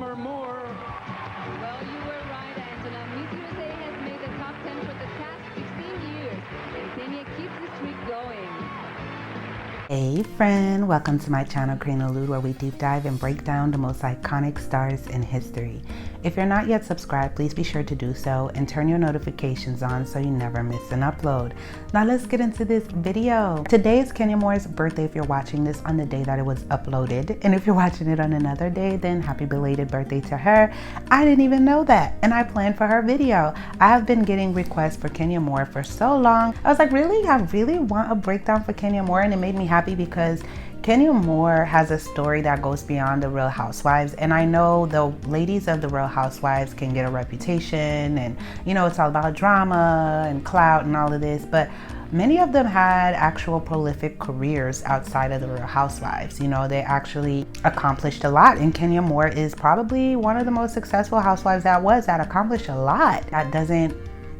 Summer Moore. Well, you were right, Angela. Miss USA has made the top 10 for the past 16 years, and Kenya keeps the streak going. Hey friend, welcome to my channel karinealourde, where we deep dive and break down the most iconic stars in history. If you're not yet subscribed, please be sure to do so and turn your notifications on so you never miss an upload. Now let's get into this video. Today is Kenya Moore's birthday if you're watching this on the day that it was uploaded. And if you're watching it on another day, then happy belated birthday to her. I didn't even know that, and I planned for her video. I have been getting requests for Kenya Moore for so long. I was like, really? I really want a breakdown for Kenya Moore, and it made me happy because Kenya Moore has a story that goes beyond the Real Housewives, and I know the ladies of the Real Housewives can get a reputation, and you know, it's all about drama and clout and all of this, but many of them had actual prolific careers outside of the Real Housewives. You know, they actually accomplished a lot, and Kenya Moore is probably one of the most successful housewives that accomplished a lot. That doesn't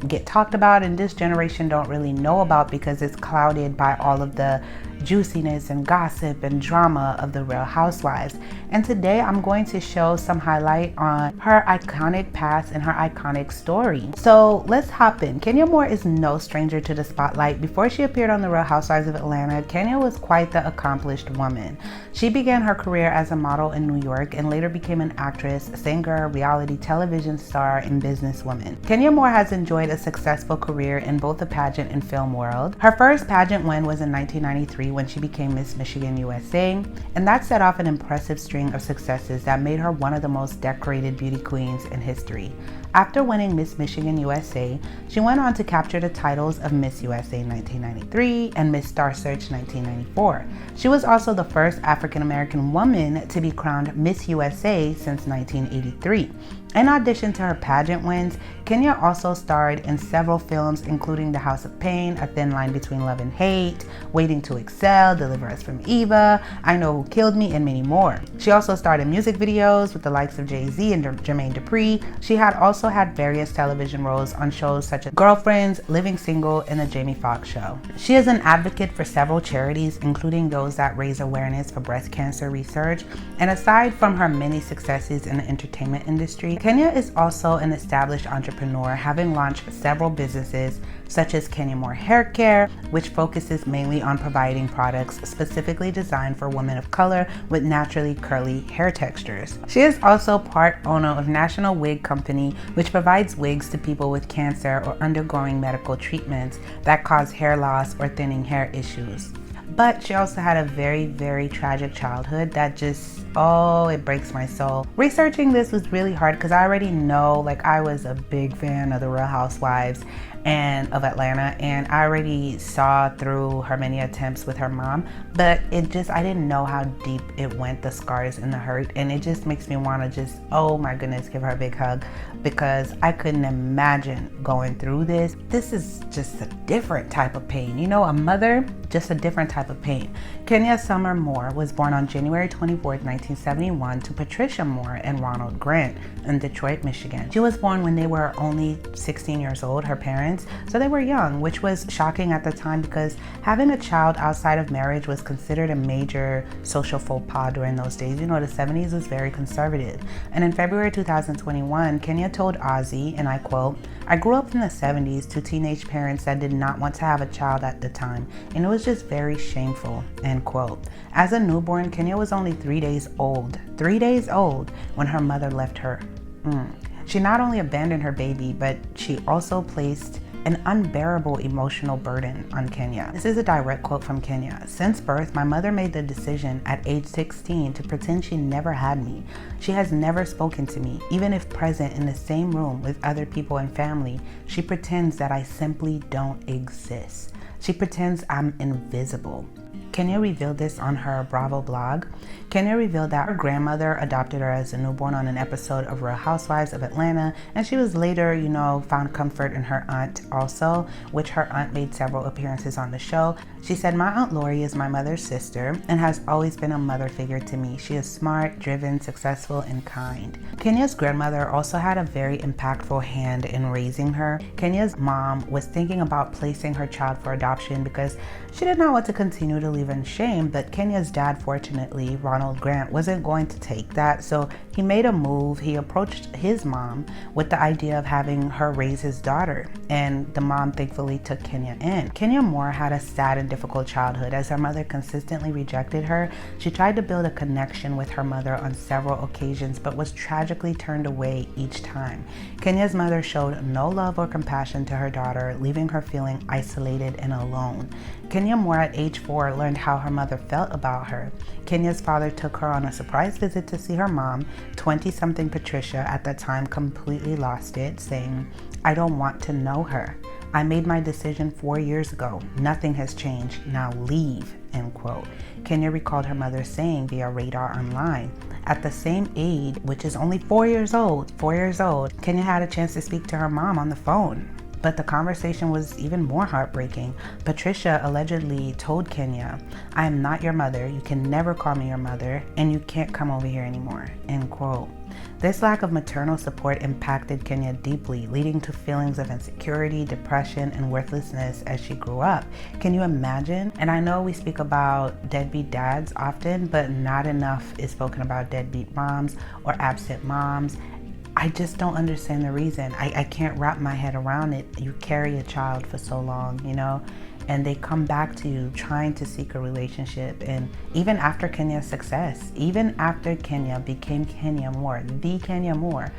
get talked about, and this generation don't really know about because it's clouded by all of the juiciness and gossip and drama of the Real Housewives. And today I'm going to show some highlight on her iconic past and her iconic story. So let's hop in. Kenya Moore is no stranger to the spotlight. Before she appeared on the Real Housewives of Atlanta, Kenya was quite the accomplished woman. She began her career as a model in New York and later became an actress, singer, reality television star, and businesswoman. Kenya Moore has enjoyed a successful career in both the pageant and film world. Her first pageant win was in 1993 when she became Miss Michigan USA, and that set off an impressive string of successes that made her one of the most decorated beauty queens in history. After winning Miss Michigan USA, she went on to capture the titles of Miss USA 1993 and Miss Star Search 1994. She was also the first African American woman to be crowned Miss USA since 1983. In addition to her pageant wins, Kenya also starred in several films, including The House of Pain, A Thin Line Between Love and Hate, Waiting to Excel, Deliver Us from Eva, I Know Who Killed Me, and many more. She also starred in music videos with the likes of Jay-Z and Jermaine Dupri. She had also had various television roles on shows such as Girlfriends, Living Single, and The Jamie Foxx Show. She is an advocate for several charities, including those that raise awareness for breast cancer research. And aside from her many successes in the entertainment industry, Kenya is also an established entrepreneur, having launched several businesses such as Kenya Moore Hair Care, which focuses mainly on providing products specifically designed for women of color with naturally curly hair textures. She is also part owner of National Wig Company, which provides wigs to people with cancer or undergoing medical treatments that cause hair loss or thinning hair issues. But she also had a very, very tragic childhood that just, oh, it breaks my soul. Researching this was really hard because I already know, like, I was a big fan of the Real Housewives and of Atlanta, and I already saw through her many attempts with her mom, but I didn't know how deep it went, the scars and the hurt, and it just makes me want to just, oh my goodness, give her a big hug, because I couldn't imagine going through this. This is just a different type of pain. You know, a mother, just a different type of pain. Kenya Summer Moore was born on January 24th, 1971 to Patricia Moore and Ronald Grant in Detroit, Michigan. She was born when they were only 16 years old, her parents, so they were young, which was shocking at the time because having a child outside of marriage was considered a major social faux pas during those days. You know, the 70s was very conservative. And in February 2021, Kenya told Ozzy, and I quote, "I grew up in the 70s to teenage parents that did not want to have a child at the time, and it was just very shameful," end quote. As a newborn, Kenya was only 3 days old, when her mother left her. She not only abandoned her baby, but she also placed an unbearable emotional burden on Kenya. This is a direct quote from Kenya. "Since birth, my mother made the decision at age 16 to pretend she never had me. She has never spoken to me. Even if present in the same room with other people and family, she pretends that I simply don't exist. She pretends I'm invisible." Kenya revealed this on her Bravo blog. Kenya revealed that her grandmother adopted her as a newborn on an episode of Real Housewives of Atlanta, and she was later, found comfort in her aunt also, which her aunt made several appearances on the show. She said, "My Aunt Lori is my mother's sister and has always been a mother figure to me. She is smart, driven, successful, and kind." Kenya's grandmother also had a very impactful hand in raising her. Kenya's mom was thinking about placing her child for adoption because she did not want to continue to live and shame, but Kenya's dad, fortunately, Ronald Grant, wasn't going to take that. So he made a move. He approached his mom with the idea of having her raise his daughter. And the mom thankfully took Kenya in. Kenya Moore had a sad and difficult childhood. As her mother consistently rejected her, she tried to build a connection with her mother on several occasions, but was tragically turned away each time. Kenya's mother showed no love or compassion to her daughter, leaving her feeling isolated and alone. Kenya Moore at age 4 learned how her mother felt about her. Kenya's father took her on a surprise visit to see her mom. 20-something Patricia at that time completely lost it, saying, "I don't want to know her. I made my decision 4 years ago. Nothing has changed. Now leave," end quote. Kenya recalled her mother saying via Radar Online. At the same age, which is only 4 years old, Kenya had a chance to speak to her mom on the phone. But the conversation was even more heartbreaking. Patricia allegedly told Kenya, "I am not your mother. You can never call me your mother, and you can't come over here anymore," end quote. This lack of maternal support impacted Kenya deeply, leading to feelings of insecurity, depression, and worthlessness as she grew up. Can you imagine? And I know we speak about deadbeat dads often, but not enough is spoken about deadbeat moms or absent moms. I just don't understand the reason. I can't wrap my head around it. You carry a child for so long, and they come back to you trying to seek a relationship. And even after Kenya's success, even after Kenya became Kenya Moore, the Kenya Moore,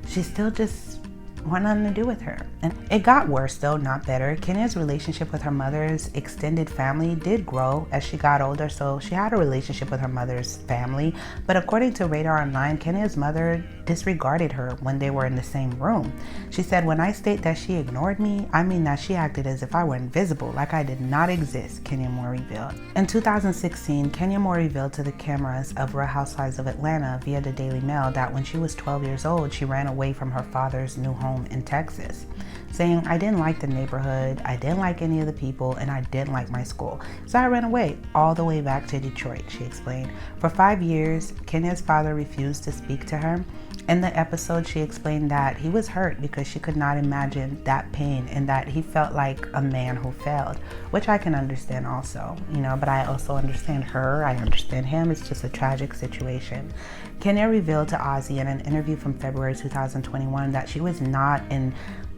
she still just want nothing to do with her. And it got worse though, not better. Kenya's relationship with her mother's extended family did grow as she got older, so she had a relationship with her mother's family. But according to Radar Online, Kenya's mother disregarded her when they were in the same room. She said, "When I state that she ignored me, I mean that she acted as if I were invisible, like I did not exist," Kenya Moore revealed. In 2016, Kenya Moore revealed to the cameras of Real Housewives of Atlanta via the Daily Mail that when she was 12 years old, she ran away from her father's new home in Texas, saying, "I didn't like the neighborhood, I didn't like any of the people, and I didn't like my school. So I ran away all the way back to Detroit," she explained. For 5 years, Kenya's father refused to speak to her. In the episode, she explained that he was hurt because she could not imagine that pain and that he felt like a man who failed, which I can understand also, but I also understand her, I understand him. It's just a tragic situation. Kenya revealed to Ozzy in an interview from February 2021 that she was not in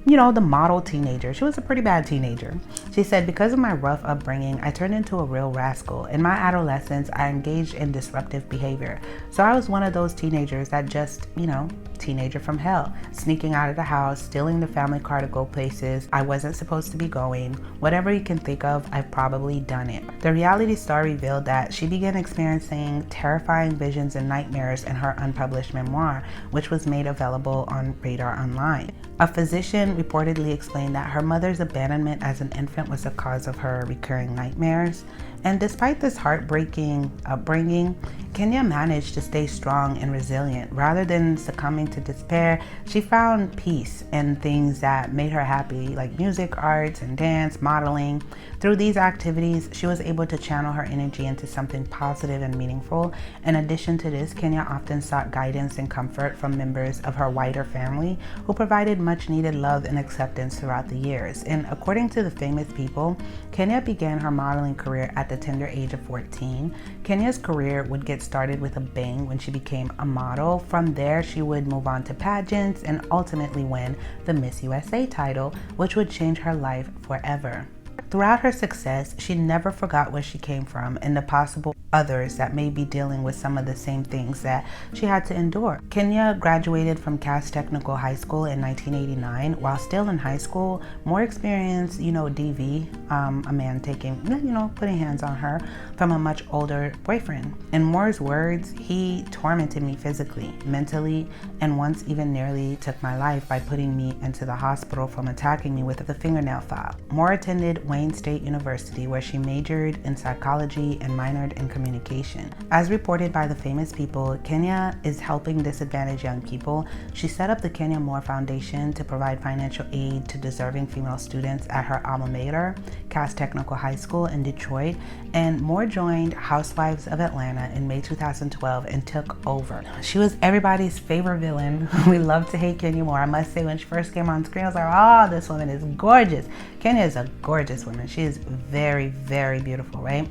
the model teenager. She was a pretty bad teenager. She said, "Because of my rough upbringing, I turned into a real rascal. In my adolescence, I engaged in disruptive behavior. So I was one of those teenagers that just, teenager from hell, sneaking out of the house, stealing the family car to go places I wasn't supposed to be going. Whatever you can think of, I've probably done it." The reality star revealed that she began experiencing terrifying visions and nightmares in her unpublished memoir, which was made available on Radar Online. A physician reportedly explained that her mother's abandonment as an infant was the cause of her recurring nightmares. And despite this heartbreaking upbringing, Kenya managed to stay strong and resilient. Rather than succumbing to despair, she found peace in things that made her happy, like music, arts, and dance, modeling. Through these activities, she was able to channel her energy into something positive and meaningful. In addition to this, Kenya often sought guidance and comfort from members of her wider family who provided much needed love and acceptance throughout the years. And according to the famous people, Kenya began her modeling career at the tender age of 14. Kenya's career would get started with a bang when she became a model. From there, she would move on to pageants and ultimately win the Miss USA title, which would change her life forever. Throughout her success, she never forgot where she came from and the possible others that may be dealing with some of the same things that she had to endure. Kenya graduated from Cass Technical High School in 1989. While still in high school, Moore experienced, DV, a man taking, putting hands on her from a much older boyfriend. In Moore's words, "He tormented me physically, mentally, and once even nearly took my life by putting me into the hospital from attacking me with the fingernail file." Moore attended Wayne State University, where she majored in psychology and minored in communication. As reported by the famous people, Kenya is helping disadvantaged young people. She set up the Kenya Moore Foundation to provide financial aid to deserving female students at her alma mater, Cass Technical High School in Detroit, and Moore joined Housewives of Atlanta in May 2012 and took over. She was everybody's favorite villain. We love to hate Kenya Moore. I must say, when she first came on screen, I was like, "Oh, this woman is gorgeous." Kenya is a gorgeous woman. She is very, very beautiful, right?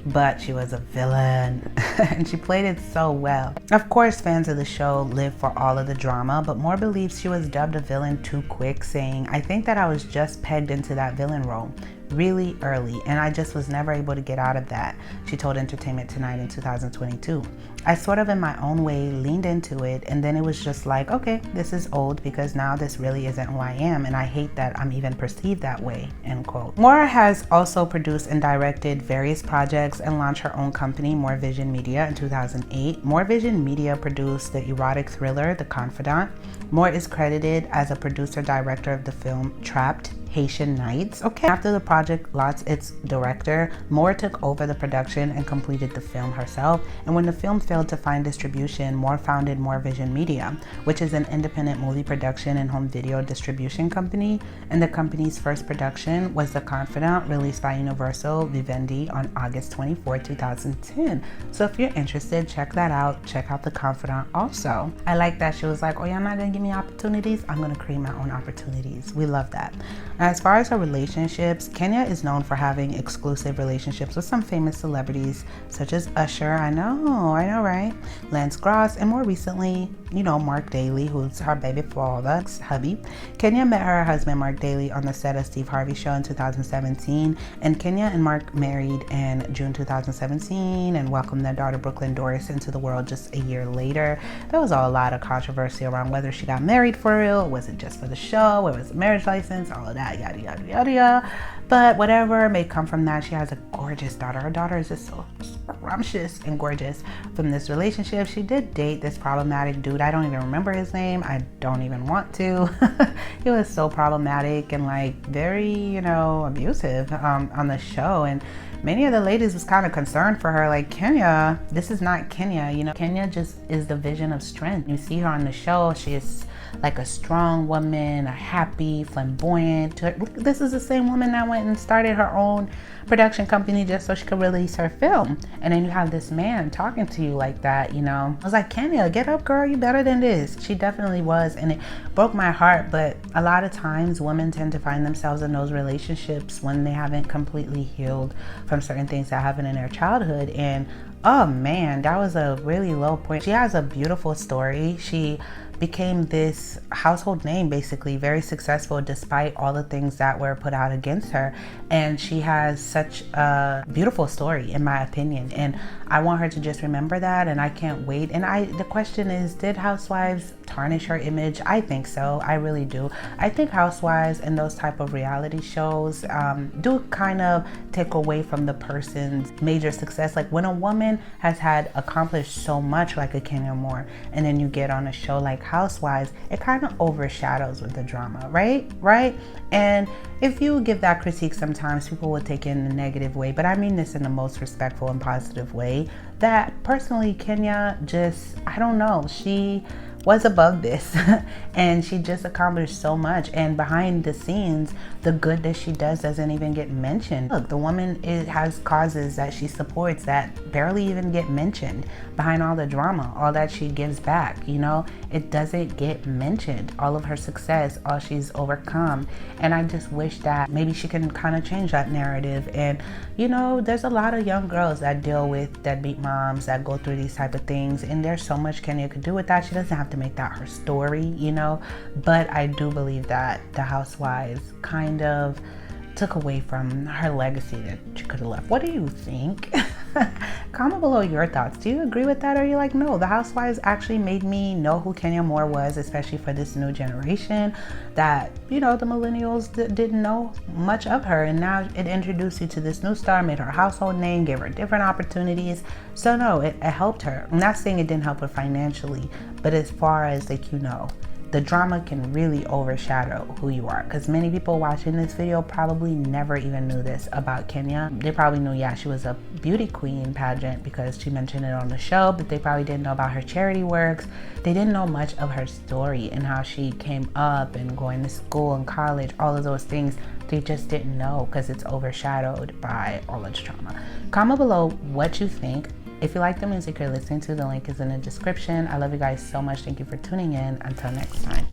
but she was a villain and she played it so well. Of course, fans of the show live for all of the drama, but Moore believes she was dubbed a villain too quick, saying, "I think that I was just pegged into that villain role really early, and I just was never able to get out of that," she told Entertainment Tonight in 2022. "I sort of in my own way leaned into it, and then it was just like, okay, this is old because now this really isn't who I am, and I hate that I'm even perceived that way," end quote. Moore has also produced and directed various projects and launched her own company, More Vision Media, in 2008. More Vision Media produced the erotic thriller, The Confidant. Moore is credited as a producer-director of the film Trapped Haitian Nights. Okay. After the project lost its director, Moore took over the production and completed the film herself. And when the film failed to find distribution, Moore founded More Vision Media, which is an independent movie production and home video distribution company. And the company's first production was The Confidant, released by Universal Vivendi on August 24, 2010. So if you're interested, check that out. Check out The Confidant also. I like that she was like, oh, y'all not gonna give me opportunities? I'm gonna create my own opportunities. We love that. As far as her relationships, Kenya is known for having exclusive relationships with some famous celebrities such as Usher, I know, right? Lance Gross, and more recently, Mark Daly, who's her baby father's hubby. Kenya met her husband Mark Daly on the set of Steve Harvey's show in 2017, and Kenya and Mark married in June 2017 and welcomed their daughter Brooklyn Doris into the world just a year later. There was a lot of controversy around whether she got married for real, was it just for the show, where was the marriage license, all of that, yada yada yada yada. But whatever may come from that, she has a gorgeous daughter. Her daughter is just so scrumptious and gorgeous from this relationship. She did date this problematic dude. I don't even remember his name. I don't even want to. He was so problematic and very, abusive on the show. And many of the ladies was kind of concerned for her, like, Kenya, this is not Kenya. Kenya just is the vision of strength. You see her on the show, she is like a strong woman, a happy, flamboyant. This is the same woman that went and started her own production company just so she could release her film. And then you have this man talking to you like that, I was like, Kenya, get up, girl, you better than this. She definitely was, and it broke my heart. But a lot of times women tend to find themselves in those relationships when they haven't completely healed from certain things that happened in their childhood. And oh man, that was a really low point. She has a beautiful story. She became this household name, basically, very successful despite all the things that were put out against her. And she has such a beautiful story, in my opinion. And I want her to just remember that, and I can't wait. And the question is, did Housewives tarnish her image? I think so. I really do. I think Housewives and those type of reality shows do kind of take away from the person's major success. Like when a woman has had accomplished so much, like a Kenya Moore, and then you get on a show like Housewives, it kind of overshadows with the drama, right? And if you give that critique, sometimes people will take it in a negative way, but I mean this in the most respectful and positive way. That personally, Kenya just, I don't know, she was above this and she just accomplished so much, and behind the scenes the good that she does doesn't even get mentioned. Look, the woman has causes that she supports that barely even get mentioned behind all the drama, all that she gives back, it doesn't get mentioned, all of her success, all she's overcome. And I just wish that maybe she can kind of change that narrative. And there's a lot of young girls that deal with deadbeat moms that go through these type of things, and there's so much Kenya could do with that. She doesn't have to make that her story, but I do believe that the Housewives kind of took away from her legacy that she could have left. What do you think? Comment below your thoughts. Do you agree with that, or are you like, no, the Housewives actually made me know who Kenya Moore was, especially for this new generation that the millennials didn't know much of her, and now it introduced you to this new star, made her a household name, gave her different opportunities. So no, it helped her. I'm not saying it didn't help her financially, but as far as the drama can really overshadow who you are, because many people watching this video probably never even knew this about Kenya. They probably knew, yeah, she was a beauty queen pageant because she mentioned it on the show, but they probably didn't know about her charity works. They didn't know much of her story and how she came up and going to school and college, all of those things. They just didn't know because it's overshadowed by all of the drama. Comment below what you think. If you like the music you're listening to, the link is in the description. I love you guys so much. Thank you for tuning in. Until next time.